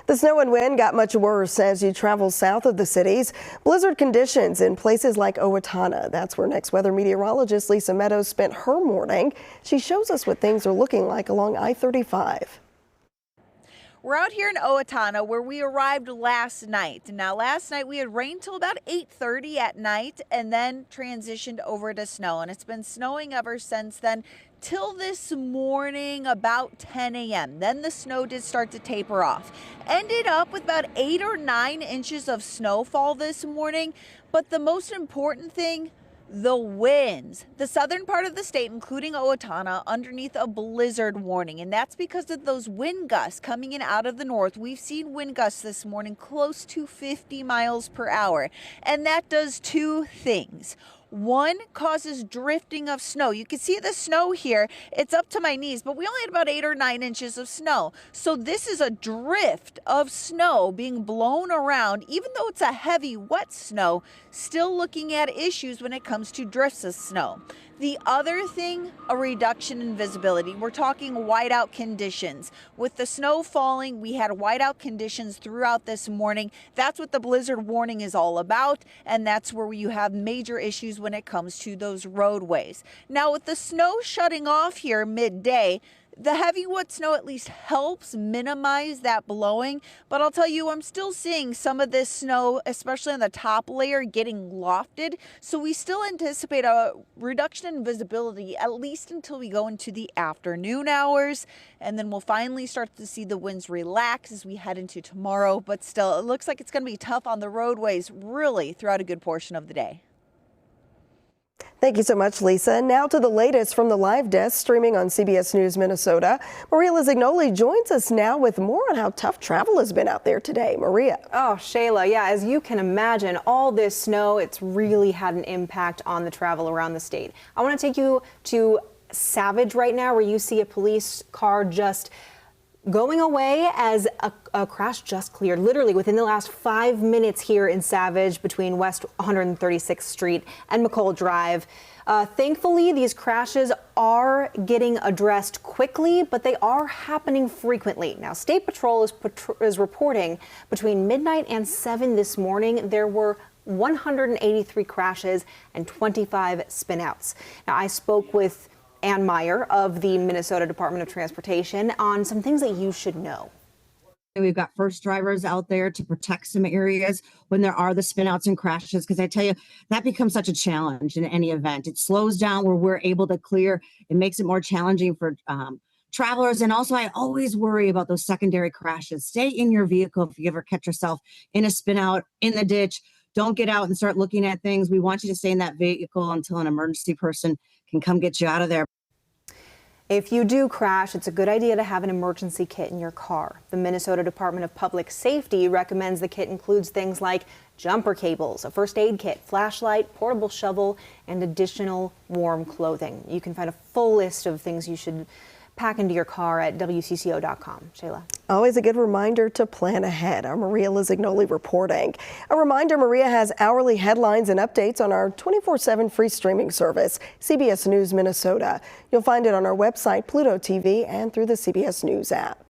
The snow and wind got much worse as you travel south of the cities. Blizzard conditions in places like Owatonna. That's where next weather meteorologist Lisa Meadows spent her morning. She shows us what things are looking like along I-35. We're out here in Owatonna where we arrived last night. Now, last night we had rain till about 8:30 at night and then transitioned over to snow. And it's been snowing ever since then till this morning about 10 a.m. Then the snow did start to taper off. Ended up with about 8 or 9 inches of snowfall this morning. But the most important thing, the winds. The southern part of the state, including Owatonna, underneath a blizzard warning. And that's because of those wind gusts coming in out of the north. We've seen wind gusts this morning close to 50 miles per hour. And that does two things. One, causes drifting of snow. You can see the snow here. It's up to my knees, but we only had about 8 or 9 inches of snow. So this is a drift of snow being blown around, even though it's a heavy, wet snow, still looking at issues when it comes to drifts of snow. The other thing, a reduction in visibility. We're talking whiteout conditions. With the snow falling, we had whiteout conditions throughout this morning. That's what the blizzard warning is all about, and that's where you have major issues when it comes to those roadways. Now, with the snow shutting off here midday, the heavy wet snow at least helps minimize that blowing, but I'll tell you, I'm still seeing some of this snow, especially on the top layer, getting lofted. So we still anticipate a reduction in visibility, at least until we go into the afternoon hours. And then we'll finally start to see the winds relax as we head into tomorrow. But still, it looks like it's going to be tough on the roadways really throughout a good portion of the day. Thank you so much, Lisa. Now to the latest from the live desk streaming on CBS News Minnesota. Maria Lisignoli joins us now with more on how tough travel has been out there today. Maria. Oh, Shayla, yeah, as you can imagine, all this snow, it's really had an impact on the travel around the state. I want to take you to Savage right now, where you see a police car just going away as a crash just cleared, literally within the last 5 minutes here in Savage between West 136th Street and McColl Drive. Thankfully, these crashes are getting addressed quickly, but they are happening frequently. Now, State Patrol is reporting between midnight and 7 this morning, there were 183 crashes and 25 spinouts. Now, I spoke with Ann Meyer of the Minnesota Department of Transportation on some things that you should know. We've got first drivers out there to protect some areas when there are the spinouts and crashes, because I tell you, that becomes such a challenge in any event. It slows down where we're able to clear. It makes it more challenging for travelers. And also, I always worry about those secondary crashes. Stay in your vehicle if you ever catch yourself in a spinout, in the ditch. Don't get out and start looking at things. We want you to stay in that vehicle until an emergency person can come get you out of there. If you do crash, it's a good idea to have an emergency kit in your car. The Minnesota Department of Public Safety recommends the kit includes things like jumper cables, a first aid kit, flashlight, portable shovel, and additional warm clothing. You can find a full list of things you should pack into your car at WCCO.com. Shayla. Always a good reminder to plan ahead. Our Maria Lisignoli reporting. A reminder, Maria has hourly headlines and updates on our 24/7 free streaming service, CBS News Minnesota. You'll find it on our website, Pluto TV, and through the CBS News app.